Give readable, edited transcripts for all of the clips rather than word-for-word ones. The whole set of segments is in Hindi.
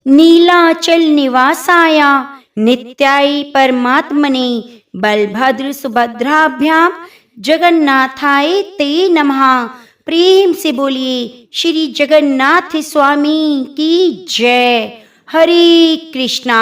नीलाचल निवासाय नित्याय परमात्मने बलभद्र सुभद्राभ्यां जगन्नाथाय ते नमः। प्रेम से बोलिए श्री जगन्नाथ स्वामी की जय। हरे कृष्णा।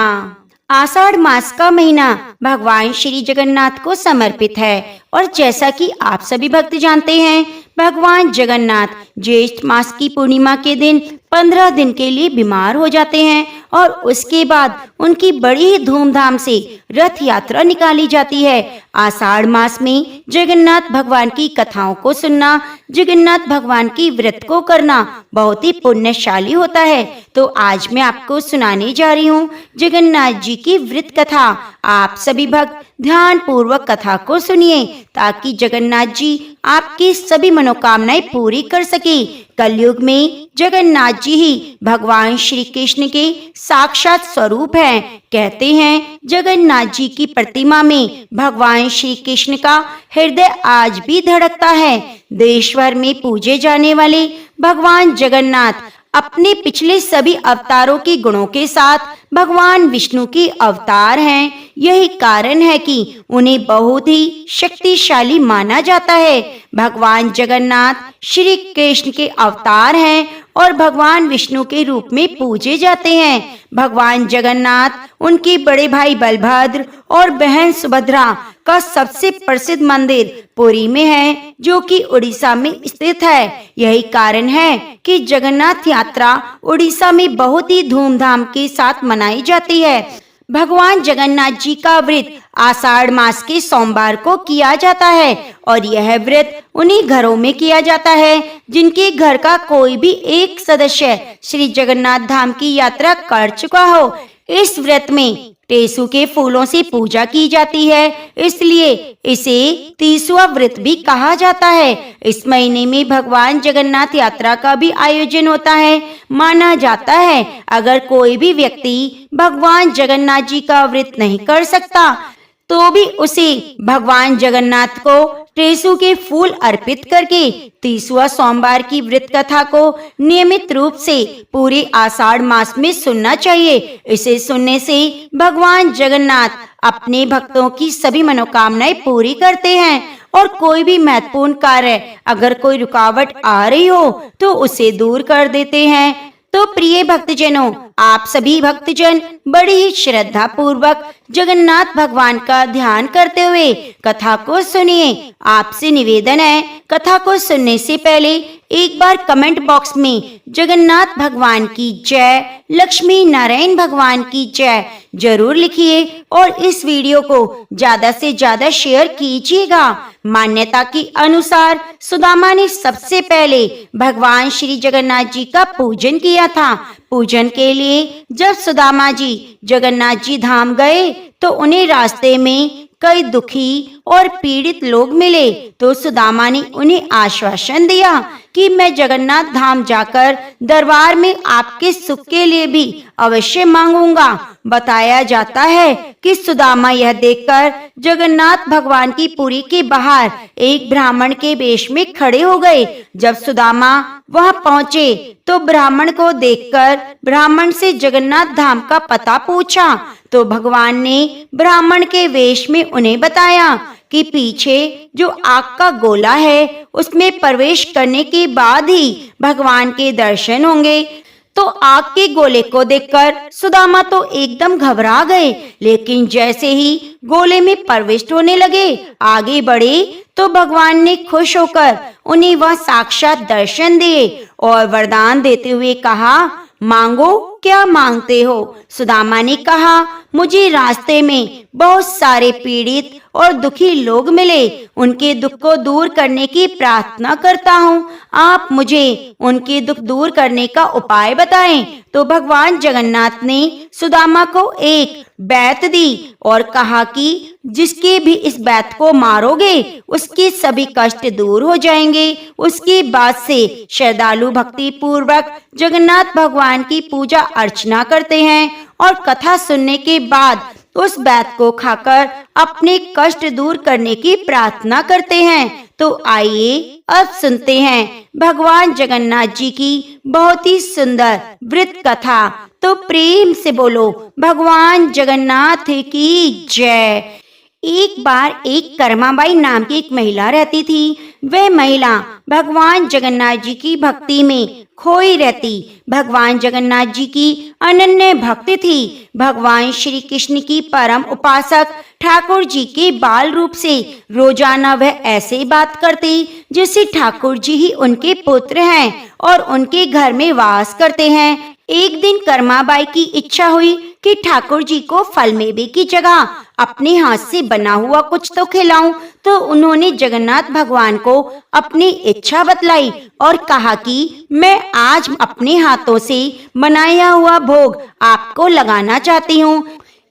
आषाढ़ मास का महीना भगवान श्री जगन्नाथ को समर्पित है और जैसा कि आप सभी भक्त जानते हैं, भगवान जगन्नाथ ज्येष्ठ मास की पूर्णिमा के दिन 15 दिन के लिए बीमार हो जाते हैं और उसके बाद उनकी बड़ी ही धूमधाम से रथ यात्रा निकाली जाती है। आषाढ़ मास में जगन्नाथ भगवान की कथाओं को सुनना, जगन्नाथ भगवान की व्रत को करना बहुत ही पुण्यशाली होता है। तो आज मैं आपको सुनाने जा रही हूँ जगन्नाथ जी की व्रत कथा। आप सभी भक्त ध्यान पूर्वक कथा को सुनिए ताकि जगन्नाथ जी आपकी सभी मनोकामनाएं पूरी कर सके। कलयुग में जगन्नाथ जी ही भगवान श्री कृष्ण के साक्षात स्वरूप हैं। कहते हैं जगन्नाथ जी की प्रतिमा में भगवान श्री कृष्ण का हृदय आज भी धड़कता है। देश भर में पूजे जाने वाले भगवान जगन्नाथ अपने पिछले सभी अवतारों के गुणों के साथ भगवान विष्णु के अवतार हैं। यही कारण है कि उन्हें बहुत ही शक्तिशाली माना जाता है। भगवान जगन्नाथ श्री कृष्ण के अवतार हैं और भगवान विष्णु के रूप में पूजे जाते हैं। भगवान जगन्नाथ उनके बड़े भाई बलभद्र और बहन सुभद्रा का सबसे प्रसिद्ध मंदिर पुरी में है, जो कि उड़ीसा में स्थित है। यही कारण है कि जगन्नाथ यात्रा उड़ीसा में बहुत ही धूमधाम के साथ मनाई जाती है। भगवान जगन्नाथ जी का व्रत आषाढ़ मास के सोमवार को किया जाता है और यह व्रत उन्हीं घरों में किया जाता है जिनके घर का कोई भी एक सदस्य श्री जगन्नाथ धाम की यात्रा कर चुका हो। इस व्रत में टेसु के फूलों से पूजा की जाती है, इसलिए इसे 30वां व्रत भी कहा जाता है। इस महीने में भगवान जगन्नाथ यात्रा का भी आयोजन होता है। माना जाता है अगर कोई भी व्यक्ति भगवान जगन्नाथ जी का व्रत नहीं कर सकता तो भी उसे भगवान जगन्नाथ को टेसु के फूल अर्पित करके 30वां सोमवार की व्रत कथा को नियमित रूप से पूरे आषाढ़ मास में सुनना चाहिए। इसे सुनने से भगवान जगन्नाथ अपने भक्तों की सभी मनोकामनाएं पूरी करते हैं और कोई भी महत्वपूर्ण कार्य अगर कोई रुकावट आ रही हो तो उसे दूर कर देते हैं। तो प्रिय भक्तजनों, आप सभी भक्तजन बड़ी ही श्रद्धा पूर्वक जगन्नाथ भगवान का ध्यान करते हुए कथा को सुनिए। आपसे निवेदन है कथा को सुनने से पहले एक बार कमेंट बॉक्स में जगन्नाथ भगवान की जय, लक्ष्मी नारायण भगवान की जय जरूर लिखिए और इस वीडियो को ज्यादा से ज्यादा शेयर कीजिएगा। मान्यता के अनुसार सुदामा ने सबसे पहले भगवान श्री जगन्नाथ जी का पूजन किया था। पूजन के लिए जब सुदामा जी जगन्नाथ जी धाम गए तो उन्हें रास्ते में कई दुखी और पीड़ित लोग मिले। तो सुदामा ने उन्हें आश्वासन दिया कि मैं जगन्नाथ धाम जाकर दरबार में आपके सुख के लिए भी अवश्य मांगूंगा। बताया जाता है कि सुदामा यह देखकर जगन्नाथ भगवान की पुरी के बाहर एक ब्राह्मण के वेश में खड़े हो गए। जब सुदामा वहां पहुंचे तो ब्राह्मण को देखकर ब्राह्मण से जगन्नाथ धाम का पता पूछा तो भगवान ने ब्राह्मण के वेश में उन्हें बताया कि पीछे जो आग का गोला है उसमें प्रवेश करने के बाद ही भगवान के दर्शन होंगे। तो आग के गोले को देखकर सुदामा तो एकदम घबरा गए, लेकिन जैसे ही गोले में प्रविष्ट होने लगे, आगे बढ़े तो भगवान ने खुश होकर उन्हें वह साक्षात दर्शन दिए और वरदान देते हुए कहा, मांगो क्या मांगते हो। सुदामा ने कहा, मुझे रास्ते में बहुत सारे पीड़ित और दुखी लोग मिले, उनके दुख को दूर करने की प्रार्थना करता हूँ। आप मुझे उनके दुख दूर करने का उपाय बताएं। तो भगवान जगन्नाथ ने सुदामा को एक बैत दी और कहा कि जिसके भी इस बैत को मारोगे उसके सभी कष्ट दूर हो जाएंगे। उसके बाद से श्रद्धालु भक्ति पूर्वक जगन्नाथ भगवान की पूजा अर्चना करते हैं और कथा सुनने के बाद उस बैत को खाकर अपने कष्ट दूर करने की प्रार्थना करते हैं। तो आइए अब सुनते हैं भगवान जगन्नाथ जी की बहुत ही सुंदर वृत्त कथा। तो प्रेम से बोलो भगवान जगन्नाथ की जय। एक बार एक कर्माबाई नाम की एक महिला रहती थी। वह महिला भगवान जगन्नाथ जी की भक्ति में खोई रहती। भगवान जगन्नाथ जी की अनन्य भक्त थी। भगवान श्री कृष्ण की परम उपासक ठाकुर जी के बाल रूप से रोजाना वह ऐसे बात करती जैसे ठाकुर जी ही उनके पुत्र हैं और उनके घर में वास करते हैं। एक दिन कर्माबाई की इच्छा हुई कि ठाकुर जी को फल मेवे की जगह अपने हाथ से बना हुआ कुछ तो खिलाऊं। तो उन्होंने जगन्नाथ भगवान को अपनी इच्छा बतलाई और कहा कि मैं आज अपने हाथों से बनाया हुआ भोग आपको लगाना चाहती हूँ।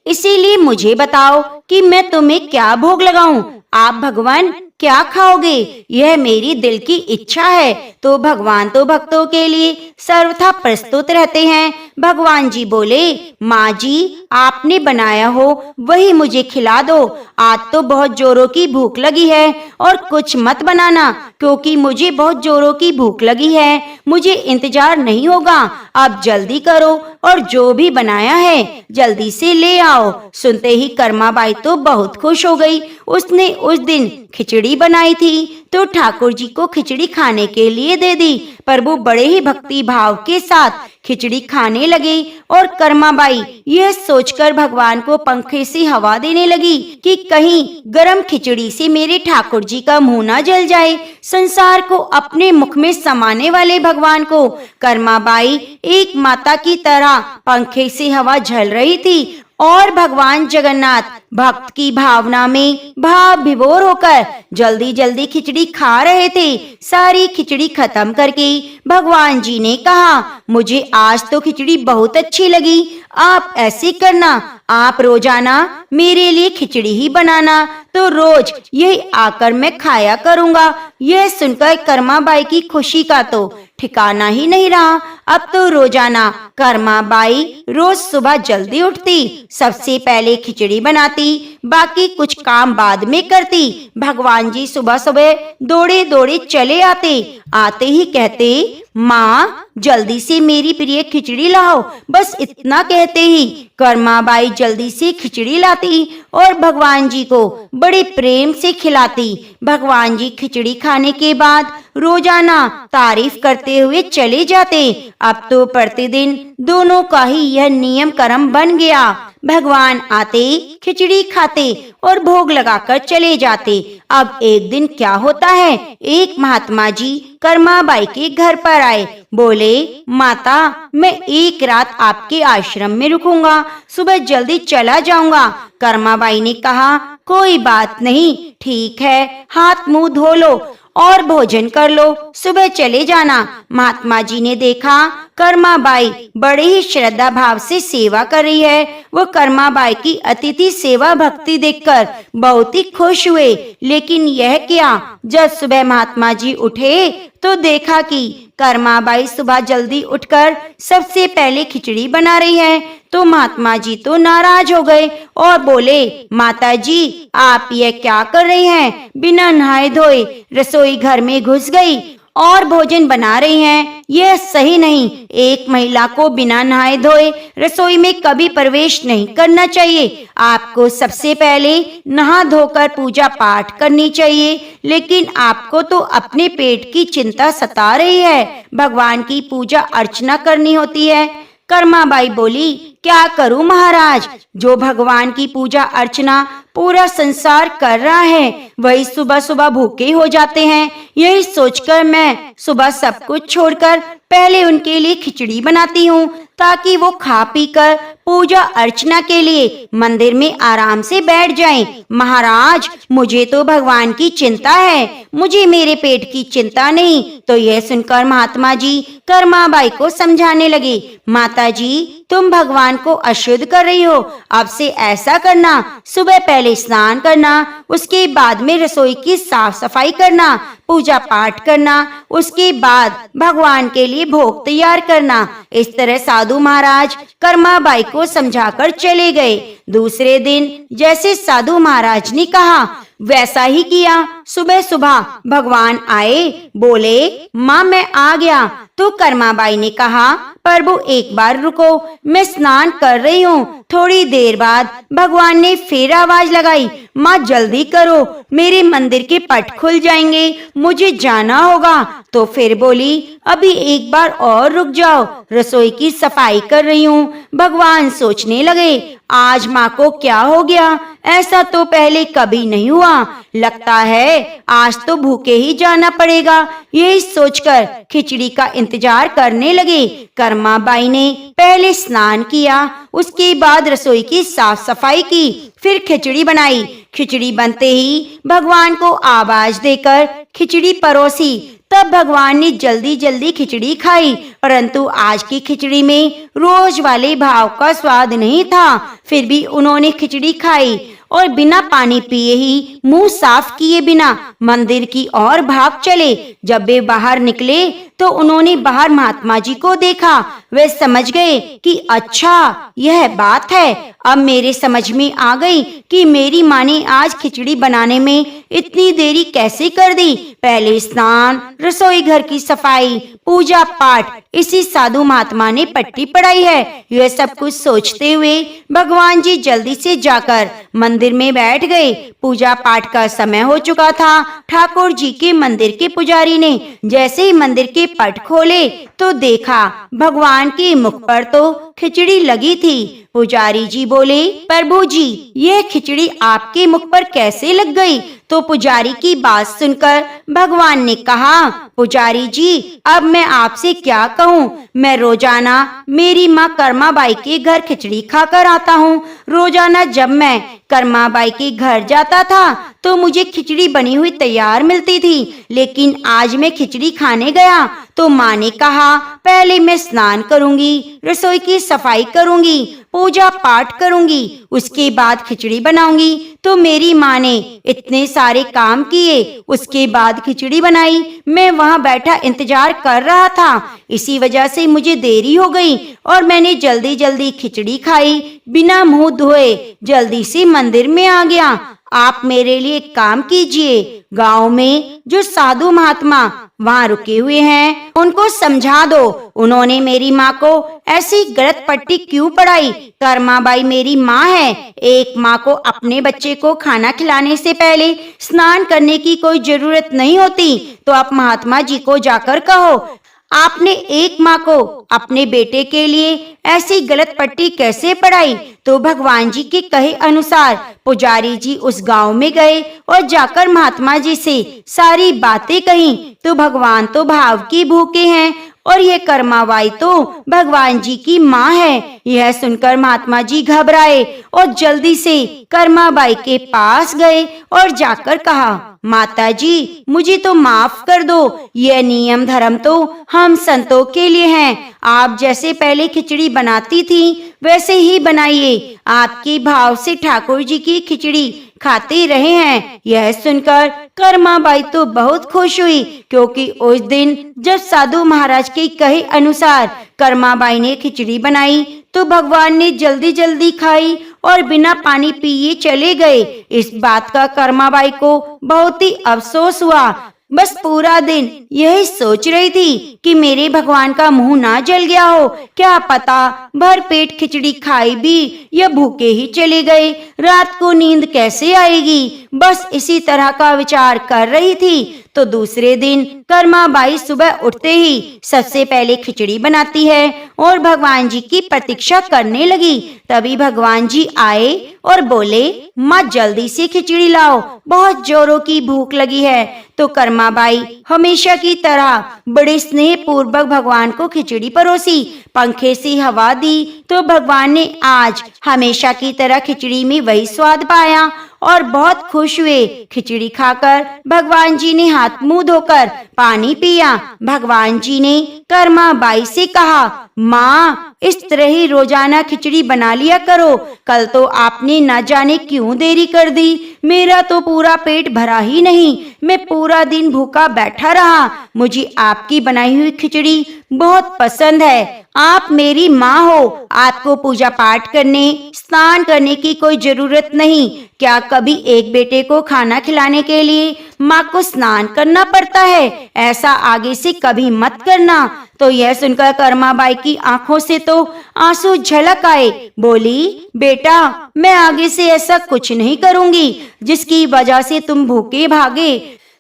इसीलिए मुझे बताओ कि मैं तुम्हें क्या भोग लगाऊं। आप भगवान क्या खाओगे, यह मेरी दिल की इच्छा है। तो भगवान तो भक्तों के लिए सर्वथा प्रस्तुत रहते हैं। भगवान जी बोले, माँ जी आपने बनाया हो वही मुझे खिला दो। आज तो बहुत जोरों की भूख लगी है और कुछ मत बनाना क्योंकि मुझे बहुत जोरों की भूख लगी है। मुझे इंतजार नहीं होगा, अब जल्दी करो और जो भी बनाया है जल्दी से ले आओ। सुनते ही कर्माबाई तो बहुत खुश हो गई। उसने उस दिन खिचड़ी बनाई थी तो ठाकुर जी को खिचड़ी खाने के लिए दे दी। प्रभु बड़े ही भक्ति भाव के साथ खिचड़ी खाने लगे और कर्माबाई यह सोचकर भगवान को पंखे से हवा देने लगी कि कहीं गरम खिचड़ी से मेरे ठाकुर जी का मुंह ना जल जाए। संसार को अपने मुख में समाने वाले भगवान को कर्माबाई एक माता की तरह पंखे से हवा झल रही थी और भगवान जगन्नाथ भक्त की भावना में भाव विभोर होकर जल्दी जल्दी खिचड़ी खा रहे थे। सारी खिचड़ी खत्म करके भगवान जी ने कहा, मुझे आज तो खिचड़ी बहुत अच्छी लगी। आप ऐसे करना, आप रोजाना मेरे लिए खिचड़ी ही बनाना तो रोज यही आकर मैं खाया करूंगा। यह सुनकर कर्माबाई की खुशी का तो ठिकाना ही नहीं रहा। अब तो रोजाना कर्माबाई रोज सुबह जल्दी उठती, सबसे पहले खिचड़ी बनाती, बाकी कुछ काम बाद में करती। भगवान जी सुबह सुबह दौड़े दौड़े चले आते ही कहते, माँ जल्दी से मेरी प्रिय खिचड़ी लाओ। बस इतना कहते ही कर्माबाई जल्दी से खिचड़ी लाती और भगवान जी को बड़े प्रेम से खिलाती। भगवान जी खिचड़ी खाने के बाद रोजाना तारीफ करते हुए चले जाते। अब तो प्रतिदिन दोनों का ही यह नियम कर्म बन गया। भगवान आते, खिचड़ी खाते और भोग लगाकर चले जाते। अब एक दिन क्या होता है, एक महात्मा जी कर्माबाई के घर पर आए। बोले, माता मैं एक रात आपके आश्रम में रुकूंगा, सुबह जल्दी चला जाऊंगा। कर्माबाई ने कहा, कोई बात नहीं, ठीक है, हाथ मुंह धो लो और भोजन कर लो, सुबह चले जाना। महात्मा जी ने देखा कर्माबाई बड़े ही श्रद्धा भाव से सेवा कर रही है। वो कर्माबाई की अतिथि सेवा भक्ति देखकर बहुत ही खुश हुए। लेकिन यह क्या, जब सुबह महात्मा जी उठे तो देखा कि कर्माबाई सुबह जल्दी उठकर सबसे पहले खिचड़ी बना रही है। तो महात्मा जी तो नाराज हो गए और बोले, माता जी आप ये क्या कर रही हैं? बिना नहाए धोए रसोई घर में घुस गई और भोजन बना रही हैं, यह सही नहीं। एक महिला को बिना नहाए धोए रसोई में कभी प्रवेश नहीं करना चाहिए। आपको सबसे पहले नहा धोकर पूजा पाठ करनी चाहिए। लेकिन आपको तो अपने पेट की चिंता सता रही है, भगवान की पूजा अर्चना करनी होती है। कर्माबाई बोली, क्या करूं महाराज, जो भगवान की पूजा अर्चना पूरा संसार कर रहा है वही सुबह सुबह भूखे हो जाते हैं। यही सोचकर मैं सुबह सब कुछ छोड़कर पहले उनके लिए खिचड़ी बनाती हूँ ताकि वो खा पीकर पूजा अर्चना के लिए मंदिर में आराम से बैठ जाएं। महाराज मुझे तो भगवान की चिंता है, मुझे मेरे पेट की चिंता नहीं। तो यह सुनकर महात्मा जी कर्माबाई को समझाने लगे, माता जी तुम भगवान को अशुद्ध कर रही हो। अब से ऐसा करना, सुबह पहले स्नान करना, उसके बाद में रसोई की साफ सफाई करना, पूजा पाठ करना, उसके बाद भगवान के लिए भोग तैयार करना। इस तरह साधु महाराज कर्माबाई को समझाकर चले गए। दूसरे दिन जैसे साधु महाराज ने कहा, वैसा ही किया। सुबह सुबह भगवान आए, बोले, माँ मैं आ गया। तो कर्माबाई ने कहा, प्रभु एक बार रुको, मैं स्नान कर रही हूँ। थोड़ी देर बाद भगवान ने फिर आवाज लगाई, माँ जल्दी करो, मेरे मंदिर के पट खुल जाएंगे, मुझे जाना होगा। तो फिर बोली, अभी एक बार और रुक जाओ, रसोई की सफाई कर रही हूँ। भगवान सोचने लगे, आज माँ को क्या हो गया, ऐसा तो पहले कभी नहीं हुआ, लगता है आज तो भूखे ही जाना पड़ेगा। यही सोचकर खिचड़ी का इंतजार करने लगे। कर्माबाई ने पहले स्नान किया, उसके बाद रसोई की साफ सफाई की, फिर खिचड़ी बनाई। खिचड़ी बनते ही भगवान को आवाज देकर खिचड़ी परोसी। तब भगवान ने जल्दी जल्दी खिचड़ी खाई, परंतु आज की खिचड़ी में रोज वाले भाव का स्वाद नहीं था। फिर भी उन्होंने खिचड़ी खाई और बिना पानी पिए ही, मुंह साफ किए बिना मंदिर की ओर भाग चले। जब वे बाहर निकले तो उन्होंने बाहर महात्मा जी को देखा। वे समझ गए कि अच्छा यह बात है। अब मेरे समझ में आ गई कि मेरी माँ ने आज खिचड़ी बनाने में इतनी देरी कैसे कर दी। पहले स्नान, रसोई घर की सफाई, पूजा पाठ इसी साधु महात्मा ने पट्टी पढ़ाई है। यह सब कुछ सोचते हुए भगवान जी जल्दी से जाकर मंदिर में बैठ गए। पूजा पाठ का समय हो चुका था। ठाकुर जी के मंदिर के पुजारी ने जैसे ही मंदिर के पट खोले तो देखा भगवान के मुख पर तो खिचड़ी लगी थी। पुजारी जी बोले, प्रभु जी यह खिचड़ी आपके मुख पर कैसे लग गई? तो पुजारी की बात सुनकर भगवान ने कहा, पुजारी जी अब मैं आपसे क्या कहूँ, मैं रोजाना मेरी माँ कर्माबाई के घर खिचड़ी खाकर आता हूँ। रोजाना जब मैं कर्माबाई के घर जाता था तो मुझे खिचड़ी बनी हुई तैयार मिलती थी, लेकिन आज मैं खिचड़ी खाने गया तो माँ ने कहा पहले मैं स्नान करूंगी, रसोई की सफाई करूंगी, पूजा पाठ करूंगी, उसके बाद खिचड़ी बनाऊंगी। तो मेरी माँ ने इतने सारे काम किए, उसके बाद खिचड़ी बनाई। मैं वहाँ बैठा इंतजार कर रहा था, इसी वजह से मुझे देरी हो गई और मैंने जल्दी जल्दी खिचड़ी खाई, बिना मुंह धोए जल्दी से मंदिर में आ गया। आप मेरे लिए एक काम कीजिए, गांव में जो साधु महात्मा वहाँ रुके हुए हैं उनको समझा दो, उन्होंने मेरी माँ को ऐसी गलत पट्टी क्यों पढ़ाई। कर्माबाई मेरी माँ है। एक माँ को अपने बच्चे को खाना खिलाने से पहले स्नान करने की कोई जरूरत नहीं होती। तो आप महात्मा जी को जाकर कहो, आपने एक माँ को अपने बेटे के लिए ऐसी गलत पट्टी कैसे पढ़ाई। तो भगवान जी के कहे अनुसार पुजारी जी उस गांव में गए और जाकर महात्मा जी से सारी बातें कही। तो भगवान तो भाव की भूखे हैं और यह कर्माबाई तो भगवान जी की माँ है। यह सुनकर महात्मा जी घबराए और जल्दी से कर्माबाई के पास गए और जाकर कहा, माता जी मुझे तो माफ कर दो, यह नियम धर्म तो हम संतों के लिए हैं। आप जैसे पहले खिचड़ी बनाती थी वैसे ही बनाइए, आपके भाव से ठाकुर जी की खिचड़ी खाते रहे हैं। यह सुनकर कर्माबाई तो बहुत खुश हुई, क्योंकि उस दिन जब साधु महाराज के कहे अनुसार कर्माबाई ने खिचड़ी बनाई तो भगवान ने जल्दी जल्दी खाई और बिना पानी पिए चले गए। इस बात का कर्माबाई को बहुत ही अफसोस हुआ। बस पूरा दिन यही सोच रही थी कि मेरे भगवान का मुंह ना जल गया हो, क्या पता भर पेट खिचड़ी खाई भी या भूखे ही चले गए, रात को नींद कैसे आएगी। बस इसी तरह का विचार कर रही थी। तो दूसरे दिन कर्माबाई सुबह उठते ही सबसे पहले खिचड़ी बनाती है और भगवान जी की प्रतीक्षा करने लगी। तभी भगवान जी आए और बोले, माँ जल्दी से खिचड़ी लाओ, बहुत जोरों की भूख लगी है। तो कर्माबाई हमेशा की तरह बड़े स्नेह पूर्वक भगवान को खिचड़ी परोसी, पंखे से हवा दी। तो भगवान ने आज हमेशा की तरह खिचड़ी में वही स्वाद पाया और बहुत खुश हुए। खिचड़ी खाकर भगवान जी ने हाथ मुंह धोकर पानी पिया। भगवान जी ने कर्माबाई से कहा, माँ इस तरह ही रोजाना खिचड़ी बना लिया करो। कल तो आपने न जाने क्यों देरी कर दी। मेरा तो पूरा पेट भरा ही नहीं, मैं पूरा दिन भूखा बैठा रहा। मुझे आपकी बनाई हुई खिचड़ी बहुत पसंद है। आप मेरी माँ हो, आपको पूजा पाठ करने, स्नान करने की कोई जरूरत नहीं। क्या कभी एक बेटे को खाना खिलाने के लिए माँ को स्नान करना पड़ता है? ऐसा आगे से कभी मत करना। तो यह सुनकर कर्माबाई की आंखों से तो आंसू झलक आए। बोली, बेटा, मैं आगे से ऐसा कुछ नहीं करूंगी जिसकी वजह से तुम भूखे भागे।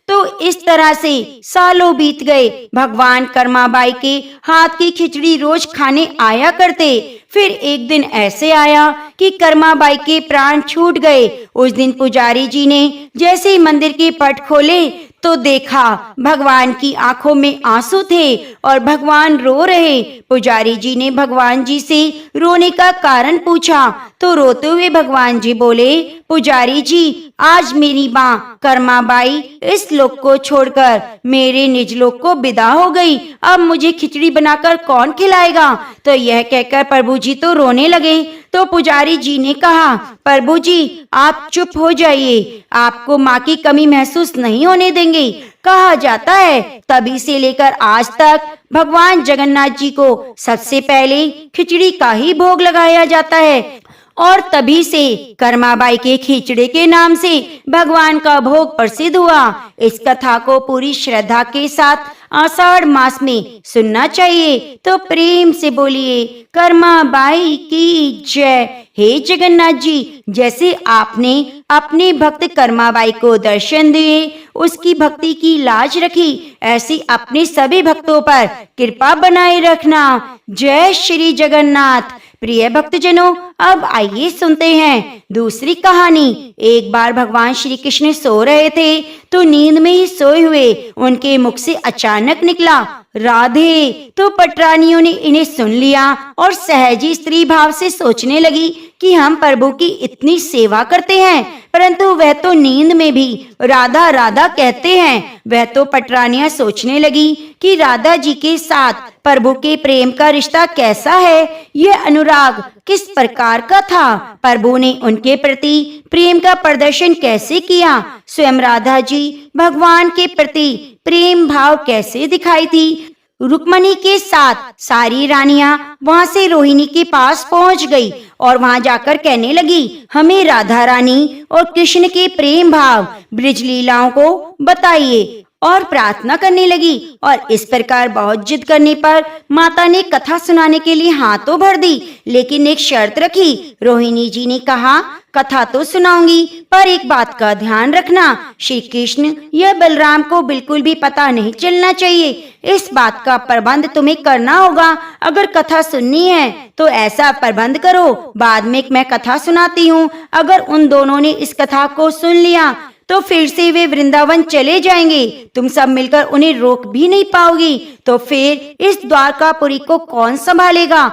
तो इस तरह से सालों बीत गए। भगवान कर्माबाई के हाथ की खिचड़ी रोज खाने आया करते। फिर एक दिन ऐसे आया कि कर्माबाई के प्राण छूट गए। उस दिन पुजारी जी ने जैसे ही मंदिर के पट खोले तो देखा भगवान की आंखों में आंसू थे और भगवान रो रहे। पुजारी जी ने भगवान जी से रोने का कारण पूछा तो रोते हुए भगवान जी बोले, पुजारी जी, आज मेरी माँ कर्माबाई इस लोक को छोड़कर मेरे निज लोक को विदा हो गई। अब मुझे खिचड़ी बनाकर कौन खिलाएगा? तो यह कहकर प्रभु जी तो रोने लगे। तो पुजारी जी ने कहा, प्रभु जी, आप चुप हो जाइए, आपको माँ की कमी महसूस नहीं होने देंगे। कहा जाता है तभी से लेकर आज तक भगवान जगन्नाथ जी को सबसे पहले खिचड़ी का ही भोग लगाया जाता है और तभी से कर्माबाई के खिचड़े के नाम से भगवान का भोग प्रसिद्ध हुआ। इस कथा को पूरी श्रद्धा के साथ आषाढ़ मास में सुनना चाहिए। तो प्रेम से बोलिए, कर्माबाई की जय। हे जगन्नाथ जी, जैसे आपने अपने भक्त कर्माबाई को दर्शन दिए, उसकी भक्ति की लाज रखी, ऐसी अपने सभी भक्तों पर कृपा बनाए रखना। जय श्री जगन्नाथ। प्रिय भक्तजनों, अब आइए सुनते हैं दूसरी कहानी। एक बार भगवान श्री कृष्ण सो रहे थे तो नींद में ही सोए हुए उनके मुख से अचानक निकला, राधे। तो पटरानियों ने इन्हें सुन लिया और सहजी स्त्री भाव से सोचने लगी कि हम प्रभु की इतनी सेवा करते हैं, परंतु वह तो नींद में भी राधा राधा कहते हैं। वह तो पटरानियां सोचने लगी कि राधा जी के साथ प्रभु के प्रेम का रिश्ता कैसा है, यह अनुराग किस प्रकार का था, प्रभु ने उनके प्रति प्रेम का प्रदर्शन कैसे किया, स्वयं राधा जी भगवान के प्रति प्रेम भाव कैसे दिखाई थी। रुक्मणी के साथ सारी रानियां वहां से रोहिणी के पास पहुंच गई और वहां जाकर कहने लगी, हमें राधा रानी और कृष्ण के प्रेम भाव ब्रज लीलाओं को बताइए, और प्रार्थना करने लगी। और इस प्रकार बहुत जिद करने पर माता ने कथा सुनाने के लिए हाथ तो भर दी, लेकिन एक शर्त रखी। रोहिणी जी ने कहा, कथा तो सुनाऊंगी, पर एक बात का ध्यान रखना, श्री कृष्ण या बलराम को बिल्कुल भी पता नहीं चलना चाहिए। इस बात का प्रबंध तुम्हें करना होगा। अगर कथा सुननी है तो ऐसा प्रबंध करो, बाद में मैं कथा सुनाती हूँ। अगर उन दोनों ने इस कथा को सुन लिया तो फिर से वे वृंदावन चले जाएंगे, तुम सब मिलकर उन्हें रोक भी नहीं पाओगी। तो फिर इस द्वारकापुरी को कौन संभालेगा?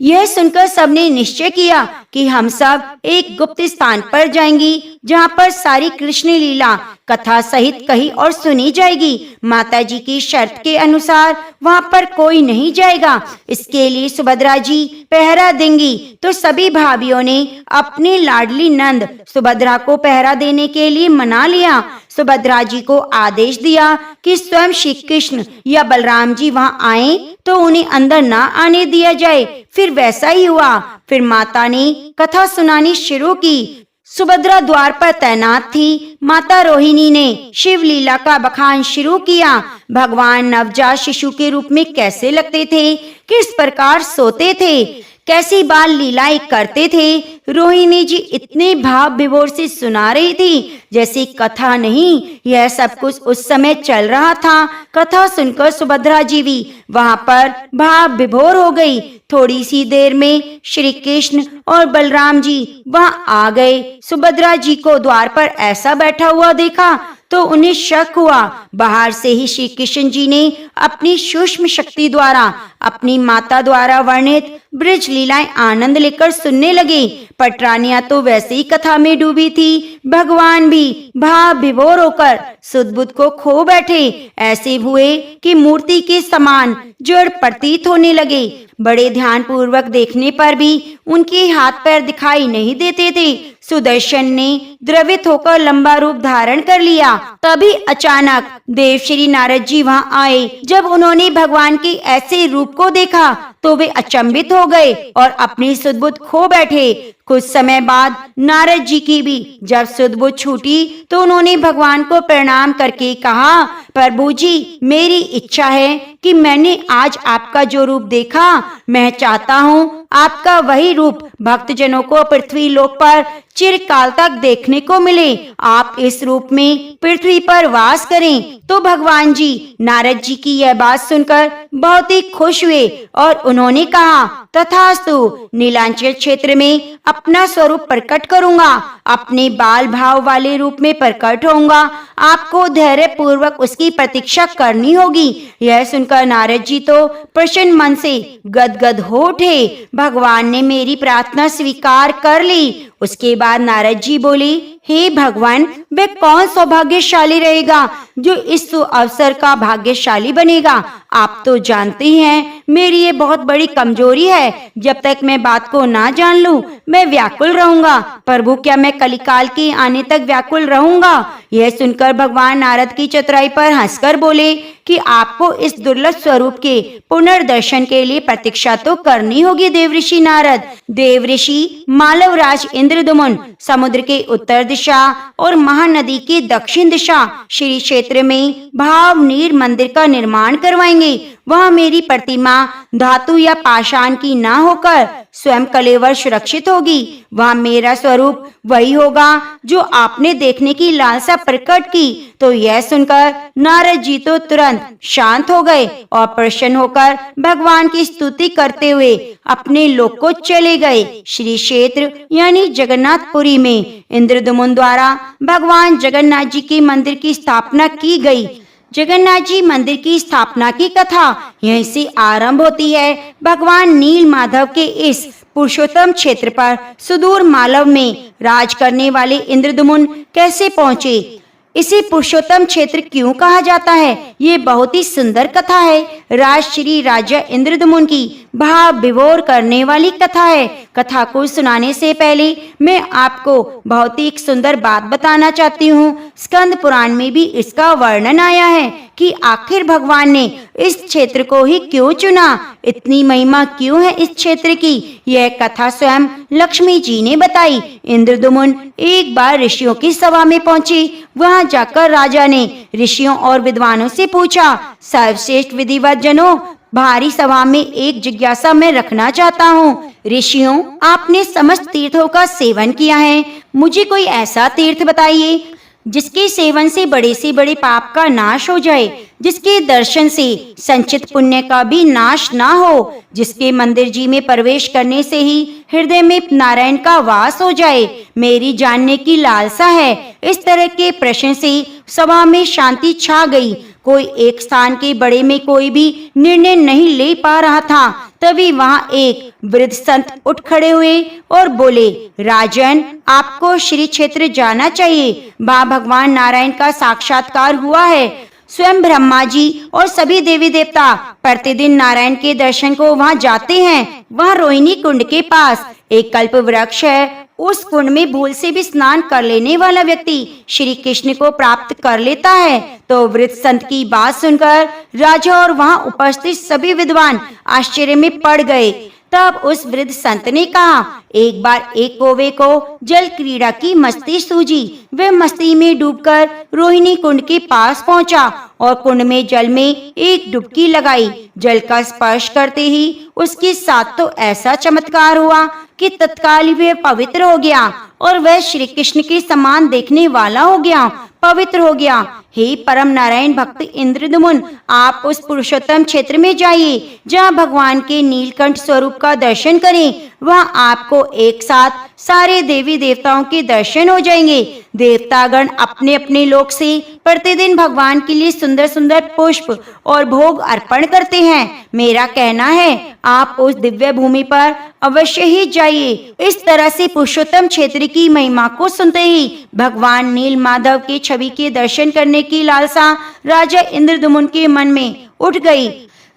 यह सुनकर सबने निश्चय किया कि हम सब एक गुप्त स्थान पर जाएंगी, जहाँ पर सारी कृष्ण लीला कथा सहित कही और सुनी जाएगी। माता जी की शर्त के अनुसार वहाँ पर कोई नहीं जाएगा। इसके लिए सुभद्रा जी पहरा देंगी। तो सभी भाभियों ने अपने लाडली नंद सुभद्रा को पहरा देने के लिए मना लिया। सुभद्रा जी को आदेश दिया कि स्वयं श्री कृष्ण या बलराम जी वहां आए तो उन्हें अंदर ना आने दिया जाए। फिर वैसा ही हुआ। फिर माता ने कथा सुनानी शुरू की। सुभद्रा द्वार पर तैनात थी। माता रोहिणी ने शिव लीला का बखान शुरू किया। भगवान नवजात शिशु के रूप में कैसे लगते थे, किस प्रकार सोते थे, कैसी बाल लीलाएं करते थे। रोहिणी जी इतने भाव विभोर से सुना रही थी जैसे कथा नहीं, यह सब कुछ उस समय चल रहा था। कथा सुनकर सुभद्रा जी भी वहां पर भाव विभोर हो गई। थोड़ी सी देर में श्री कृष्ण और बलराम जी वहां आ गए। सुभद्रा जी को द्वार पर ऐसा बैठा हुआ देखा तो उन्हें शक हुआ। बाहर से ही श्री कृष्ण जी ने अपनी सूक्ष्म शक्ति द्वारा अपनी माता द्वारा वर्णित ब्रज लीलाएं आनंद लेकर सुनने लगे। पटरानियां तो वैसे ही कथा में डूबी थी, भगवान भी भाव विभोर होकर सुध-बुध को खो बैठे। ऐसे हुए कि मूर्ति के समान जड़ प्रतीत होने लगे। बड़े ध्यान पूर्वक देखने पर भी उनके हाथ पैर दिखाई नहीं देते थे। सुदर्शन ने द्रवित होकर लंबा रूप धारण कर लिया। तभी अचानक देव श्री नारद जी वहां आए। जब उन्होंने भगवान के ऐसे रूप को देखा तो वे अचंभित हो गए और अपनी सुध-बुध खो बैठे। कुछ समय बाद नारद जी की भी जब सुध-बुध छूटी तो उन्होंने भगवान को प्रणाम करके कहा, प्रभु जी, मेरी इच्छा है कि मैंने आज आपका जो रूप देखा, मैं चाहता हूँ आपका वही रूप भक्तजनों को पृथ्वी लोक पर चिरकाल तक देखने को मिले। आप इस रूप में पृथ्वी पर वास करें। तो भगवान जी नारद जी की यह बात सुनकर बहुत ही खुश हुए और उन्होंने कहा, तथास्तु, नीलांचल क्षेत्र में अपना स्वरूप प्रकट करूंगा, अपने बाल भाव वाले रूप में प्रकट होऊंगा। आपको धैर्य पूर्वक उसकी प्रतीक्षा करनी होगी। यह सुनकर नारद जी तो प्रसन्न मन से गदगद हो उठे। भगवान ने मेरी प्रार्थना स्वीकार कर ली। उसके बाद नारद जी बोले, हे भगवान, वे कौन सौभाग्यशाली रहेगा जो इस अवसर का भाग्यशाली बनेगा। आप तो जानते हैं मेरी ये बहुत बड़ी कमजोरी है। जब तक मैं बात को ना जान लूं, मैं व्याकुल रहूंगा। प्रभु, क्या मैं कलिकाल के आने तक व्याकुल रहूंगा? यह सुनकर भगवान नारद की चतुराई पर हंसकर बोले कि आपको इस दुर्लभ स्वरूप के पुनर्दर्शन के लिए प्रतीक्षा तो करनी होगी देवऋषि नारद। देवऋषि मालवराज इंद्रदुमन समुद्र के उत्तर दिशा और महानदी के दक्षिण दिशा श्री क्षेत्र में भावनीर मंदिर का निर्माण करवाएंगे। वहां मेरी प्रतिमा धातु या पाषाण की ना होकर स्वयं कलेवर सुरक्षित होगी। वहां मेरा स्वरूप वही होगा जो आपने देखने की लालसा प्रकट की। तो यह सुनकर नारद जी तो तुरंत शांत हो गए और प्रसन्न होकर भगवान की स्तुति करते हुए अपने लोक को चले गए। श्री क्षेत्र यानी जगन्नाथपुरी में इंद्रदुमन द्वारा भगवान जगन्नाथ जी के मंदिर की स्थापना की गई। जगन्नाथ जी मंदिर की स्थापना की कथा यहीं से आरंभ होती है। भगवान नील माधव के इस पुरुषोत्तम क्षेत्र पर सुदूर मालव में राज करने वाले इंद्रदुमन कैसे पहुँचे, इसे पुरुषोत्तम क्षेत्र क्यों कहा जाता है, ये बहुत ही सुंदर कथा है। राजश्री राजा इंद्रदुमन की भाव विभोर करने वाली कथा है। कथा को सुनाने से पहले मैं आपको बहुत ही एक सुंदर बात बताना चाहती हूँ। स्कंद पुराण में भी इसका वर्णन आया है कि आखिर भगवान ने इस क्षेत्र को ही क्यों चुना, इतनी महिमा क्यों है इस क्षेत्र की। यह कथा स्वयं लक्ष्मी जी ने बताई। इंद्रदुमन एक बार ऋषियों की सभा में पहुंचे। वहां जाकर राजा ने ऋषियों और विद्वानों से पूछा, सर्वश्रेष्ठ विधिवत जनों, भारी सभा में एक जिज्ञासा मैं रखना चाहता हूँ। ऋषियों, आपने समस्त तीर्थों का सेवन किया है, मुझे कोई ऐसा तीर्थ बताइए जिसके सेवन से बड़े पाप का नाश हो जाए, जिसके दर्शन से संचित पुण्य का भी नाश ना हो, जिसके मंदिर जी में प्रवेश करने से ही हृदय में नारायण का वास हो जाए। मेरी जानने की लालसा है। इस तरह के प्रश्न से सभा में शांति छा गई। कोई एक स्थान के बड़े में कोई भी निर्णय नहीं ले पा रहा था। तभी वहां एक वृद्ध संत उठ खड़े हुए और बोले, राजन, आपको श्री क्षेत्र जाना चाहिए। वहां भगवान नारायण का साक्षात्कार हुआ है। स्वयं ब्रह्मा जी और सभी देवी देवता प्रतिदिन नारायण के दर्शन को वहां जाते हैं। वहां रोहिणी कुंड के पास एक कल्प वृक्ष है। उस कुंड में भूल से भी स्नान कर लेने वाला व्यक्ति श्री कृष्ण को प्राप्त कर लेता है। तो वृद्ध संत की बात सुनकर राजा और वहां उपस्थित सभी विद्वान आश्चर्य में पड़ गए। तब उस वृद्ध संत ने कहा, एक बार एक कौवे को जल क्रीड़ा की मस्ती सूझी। वह मस्ती में डूबकर रोहिणी कुंड के पास पहुंचा और कुंड में जल में एक डुबकी लगाई। जल का स्पर्श करते ही उसके साथ तो ऐसा चमत्कार हुआ कि तत्काल ही वह पवित्र हो गया और वह श्री कृष्ण के समान देखने वाला हो गया। पवित्र हो गया। हे परम नारायण भक्त इंद्रदमुन, आप उस पुरुषोत्तम क्षेत्र में जाइए जहाँ भगवान के नीलकंठ स्वरूप का दर्शन करें। वहाँ आपको एक साथ सारे देवी देवताओं के दर्शन हो जाएंगे। देवतागण अपने अपने लोक से प्रतिदिन भगवान के लिए सुंदर सुंदर पुष्प और भोग अर्पण करते हैं। मेरा कहना है आप उस दिव्य भूमि पर अवश्य ही जाइए। इस तरह से पुरुषोत्तम क्षेत्र की महिमा को सुनते ही भगवान नील माधव के छवि के दर्शन करने की लालसा राजा इंद्रदमुन के मन में उठ गई।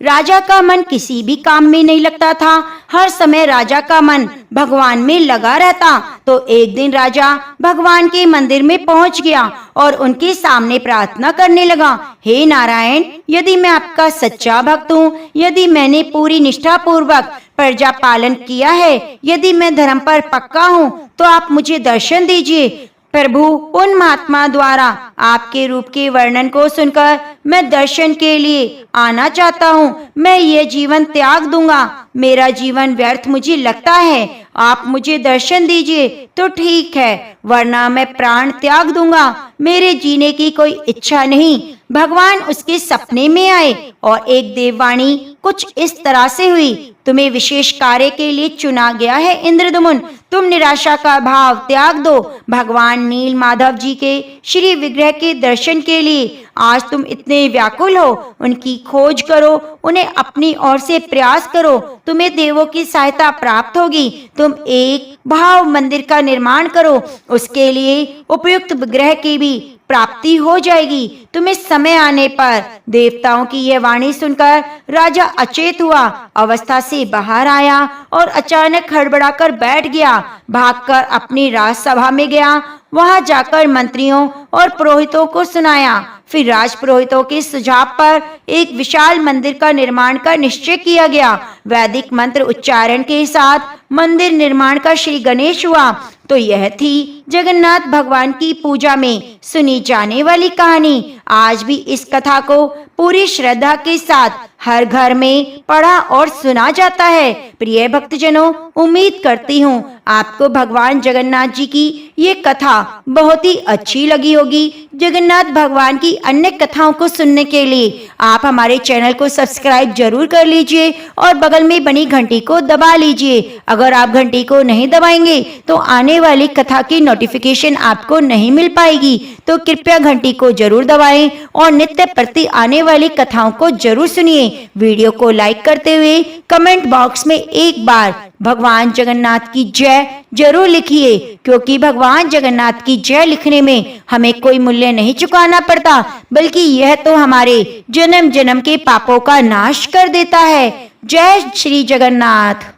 राजा का मन किसी भी काम में नहीं लगता था। हर समय राजा का मन भगवान में लगा रहता। तो एक दिन राजा भगवान के मंदिर में पहुंच गया और उनके सामने प्रार्थना करने लगा। हे नारायण, यदि मैं आपका सच्चा भक्त हूँ, यदि मैंने पूरी निष्ठा पूर्वक प्रजा पालन किया है, यदि मैं धर्म पर पक्का हूँ, तो आप मुझे दर्शन दीजिए। प्रभु, उन महात्मा द्वारा आपके रूप के वर्णन को सुनकर मैं दर्शन के लिए आना चाहता हूँ। मैं ये जीवन त्याग दूंगा। मेरा जीवन व्यर्थ मुझे लगता है। आप मुझे दर्शन दीजिए तो ठीक है, वरना मैं प्राण त्याग दूंगा। मेरे जीने की कोई इच्छा नहीं। भगवान उसके सपने में आए और एक देववाणी कुछ इस तरह से हुई। तुम्हें विशेष कार्य के लिए चुना गया है इंद्रदमुन। तुम निराशा का भाव त्याग दो। भगवान नील माधव जी के श्री विग्रह के दर्शन के लिए आज तुम इतने व्याकुल हो। उनकी खोज करो, उन्हें अपनी ओर से प्रयास करो। तुम्हें देवों की सहायता प्राप्त होगी। तुम एक भाव मंदिर का निर्माण करो। उसके लिए उपयुक्त विग्रह की भी प्राप्ति हो जाएगी। तुम्हें समय आने पर देवताओं की यह वाणी सुनकर राजा अचेत हुआ, अवस्था से बाहर आया और अचानक हड़बड़ाकर बैठ गया। भागकर अपनी राजसभा में गया। वहां जाकर मंत्रियों और पुरोहितों को सुनाया। फिर राजपुरोहितों के सुझाव पर एक विशाल मंदिर का निर्माण का निश्चय किया गया। वैदिक मंत्र उच्चारण के साथ मंदिर निर्माण का श्री गणेश हुआ। तो यह थी जगन्नाथ भगवान की पूजा में सुनी जाने वाली कहानी। आज भी इस कथा को पूरी श्रद्धा के साथ हर घर में पढ़ा और सुना जाता है। प्रिय भक्तजनों, उम्मीद करती हूँ आपको भगवान जगन्नाथ जी की ये कथा बहुत ही अच्छी लगी होगी। जगन्नाथ भगवान की अन्य कथाओं को सुनने के लिए आप हमारे चैनल को सब्सक्राइब जरूर कर लीजिए और बगल में बनी घंटी को दबा लीजिए। अगर आप घंटी को नहीं दबाएंगे तो आने वाली कथा की नोटिफिकेशन आपको नहीं मिल पाएगी। तो कृपया घंटी को जरूर दबाएं और नित्य प्रति आने वाली कथाओं को जरूर सुनिए। वीडियो को लाइक करते हुए कमेंट बॉक्स में एक बार भगवान जगन्नाथ की जय जरूर लिखिए, क्योंकि भगवान जगन्नाथ की जय लिखने में हमें कोई मूल्य नहीं चुकाना पड़ता, बल्कि यह तो हमारे जन्म जन्म के पापों का नाश कर देता है। जय श्री जगन्नाथ।